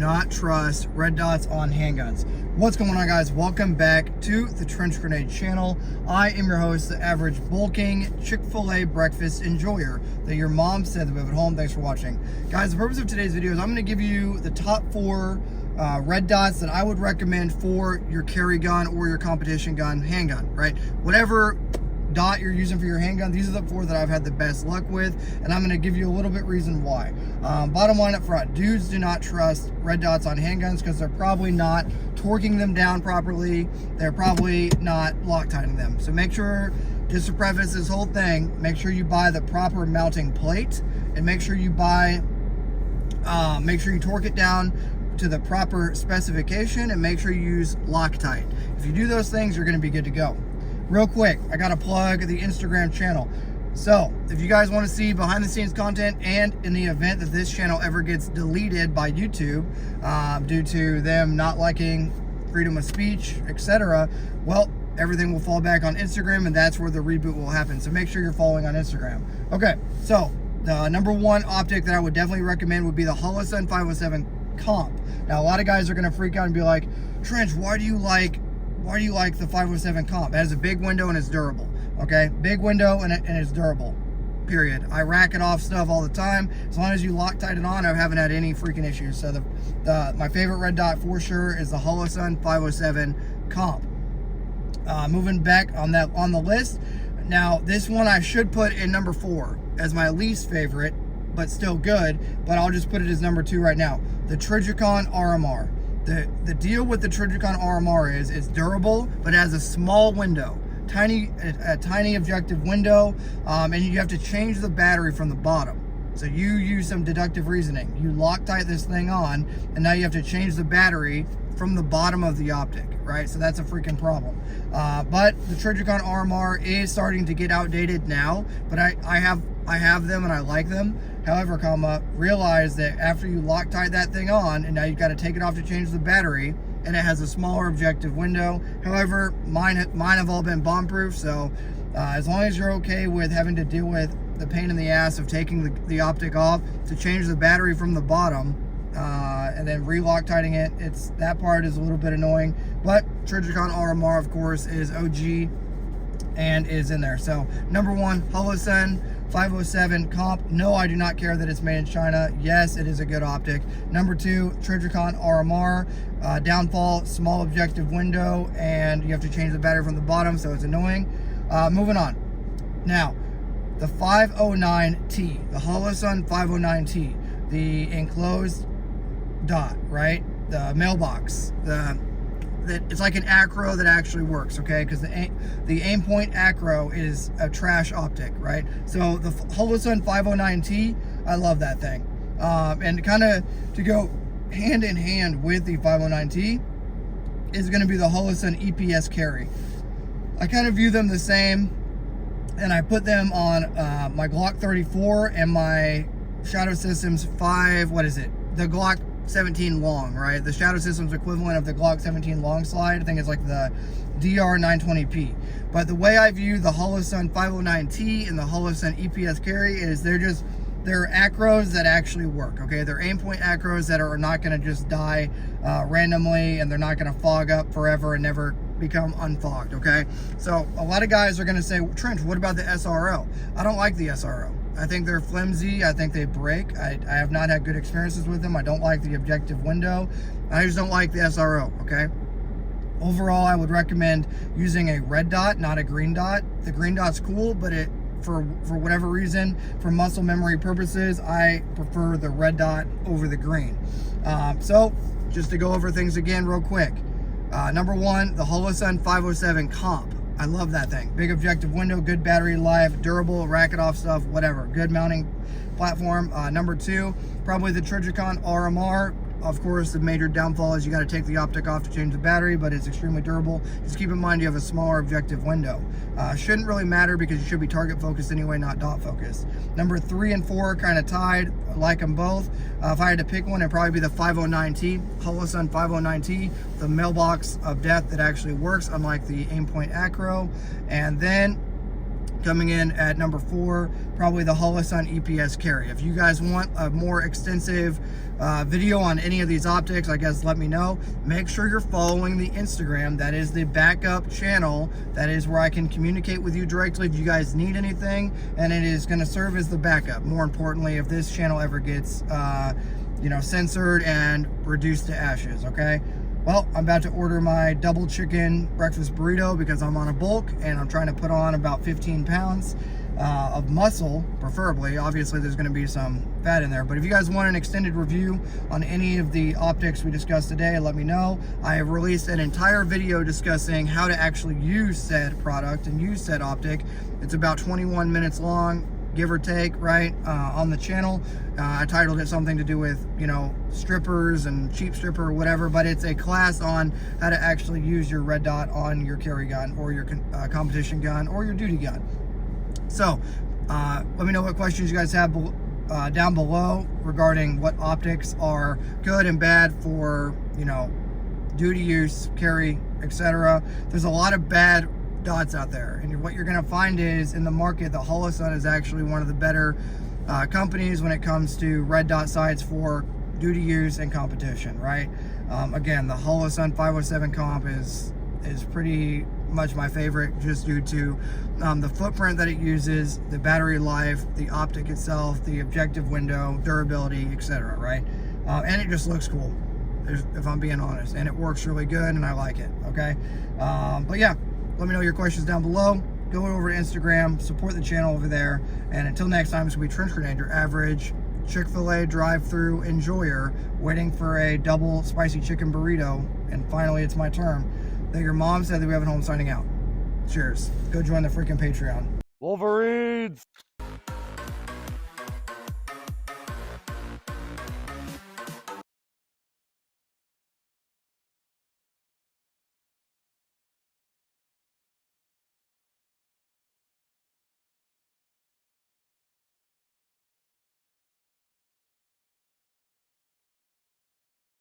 not trust red dots on handguns. What's going on, guys? Welcome back to the Trench Grenade channel. I am your host, the average bulking Chick-fil-A breakfast enjoyer that your mom said to live at home. Thanks for watching. Guys, the purpose of today's video is I'm going to give you the top 4 red dots that I would recommend for your carry gun or your competition gun, handgun, right? Whatever dot you're using for your handgun, these are the 4 that I've had the best luck with, and I'm going to give you a little bit reason why. Bottom line up front, dudes do not trust red dots on handguns because they're probably not torquing them down properly. They're probably not Loctiting them. So make sure, just to preface this whole thing, make sure you buy the proper mounting plate, and make sure you buy, make sure you torque it down to the proper specification, and make sure you use Loctite. If you do those things, you're going to be good to go. Real quick, I got to plug the Instagram channel. So if you guys want to see behind the scenes content, and in the event that this channel ever gets deleted by YouTube due to them not liking freedom of speech, etc., well, everything will fall back on Instagram, and that's where the reboot will happen. So make sure you're following on Instagram. Okay, so the number 1 optic that I would definitely recommend would be the Holosun 507 Comp. Now, a lot of guys are going to freak out and be like, Trench, why do you like the 507 Comp? It has a big window and it's durable. Okay, big window and it's durable, period. I rack it off stuff all the time. As long as you Loctite it on, I haven't had any freaking issues. So my favorite red dot for sure is the Holosun 507 Comp. Moving back on the list, now this one I should put in number 4 as my least favorite, but still good, but I'll just put it as number 2 right now. The Trijicon RMR. The deal with the Trijicon RMR is it's durable, but it has a small window, a tiny objective window, and you have to change the battery from the bottom. So you use some deductive reasoning. You Loctite this thing on, and now you have to change the battery from the bottom of the optic, right? So that's a freaking problem. But the Trijicon RMR is starting to get outdated now, but I have them and I like them. However, realize that after you Loctite that thing on, and now you've got to take it off to change the battery, and it has a smaller objective window. However, mine have all been bomb-proof, so as long as you're okay with having to deal with the pain in the ass of taking the optic off to change the battery from the bottom, and then re-Loctiting it, that part is a little bit annoying. But Trijicon RMR, of course, is OG and is in there. So number 1, Holosun 507 Comp. No, I do not care that it's made in China. Yes, it is a good optic. Number 2, Trijicon RMR. Downfall, small objective window, and you have to change the battery from the bottom, so it's annoying. Moving on. Now, the 509T, the Holosun 509T, the enclosed dot, right? The mailbox, it's like an acro that actually works, okay? Because the aim point acro is a trash optic, right? So the Holosun 509T, I love that thing. And kind of to go hand in hand with the 509T is going to be the Holosun EPS carry. I kind of view them the same, and I put them on my Glock 34 and my Shadow Systems 5, the Glock 17 long, right? The Shadow Systems equivalent of the Glock 17 long slide. I think it's like the DR 920p. But the way I view the Holosun 509T and the Holosun EPS carry is they're acros that actually work, okay? They're aim point acros that are not going to just die randomly, and they're not going to fog up forever and never become unfogged, okay? So a lot of guys are going to say, Trench, what about the SRO? I don't like the SRO. I think they're flimsy. I think they break. I have not had good experiences with them. I don't like the objective window. I just don't like the SRO, okay? Overall, I would recommend using a red dot, not a green dot. The green dot's cool, but for whatever reason, for muscle memory purposes, I prefer the red dot over the green. So just to go over things again real quick. Number 1, the Holosun 507 Comp. I love that thing. Big objective window, good battery life, durable, rack it off stuff, whatever. Good mounting platform. Number 2, probably the Trijicon RMR. Of course, the major downfall is you got to take the optic off to change the battery, but it's extremely durable. Just keep in mind you have a smaller objective window. Shouldn't really matter because you should be target focused anyway, not dot focused. Number 3 and 4 are kind of tied. I like them both. If I had to pick one, it'd probably be the 509T, Holosun 509T, the mailbox of death that actually works, unlike the aim point acro. And then Coming in at number 4, probably the Holosun EPS carry. If you guys want a more extensive video on any of these optics, I guess let me know. Make sure you're following the Instagram. That is the backup channel. That is where I can communicate with you directly if you guys need anything, and it is going to serve as the backup. More importantly, if this channel ever gets censored and reduced to ashes. Okay, well, I'm about to order my double chicken breakfast burrito because I'm on a bulk and I'm trying to put on about 15 pounds of muscle, preferably. Obviously, there's going to be some fat in there. But if you guys want an extended review on any of the optics we discussed today, let me know. I have released an entire video discussing how to actually use said product and use said optic. It's about 21 minutes long, give or take, right, on the channel. I titled it something to do with, strippers and cheap stripper or whatever, but it's a class on how to actually use your red dot on your carry gun or your competition gun or your duty gun. So let me know what questions you guys have down below regarding what optics are good and bad for, duty use, carry, etc. There's a lot of bad dots out there, and what you're going to find is in the market, the Holosun is actually one of the better companies when it comes to red dot sights for duty use and competition, right? Again, the Holosun 507 comp is pretty much my favorite, just due to the footprint that it uses, the battery life, the optic itself, the objective window, durability, etc., right? And it just looks cool, if I'm being honest, and it works really good, and I like it. Okay, but yeah, let me know your questions down below. Go over to Instagram, support the channel over there, and until next time, this will be Trench Grenade, your average Chick-fil-A drive-through enjoyer, waiting for a double spicy chicken burrito, and finally it's my turn. That your mom said that we have at home, signing out. Cheers. Go join the freaking Patreon. Wolverines!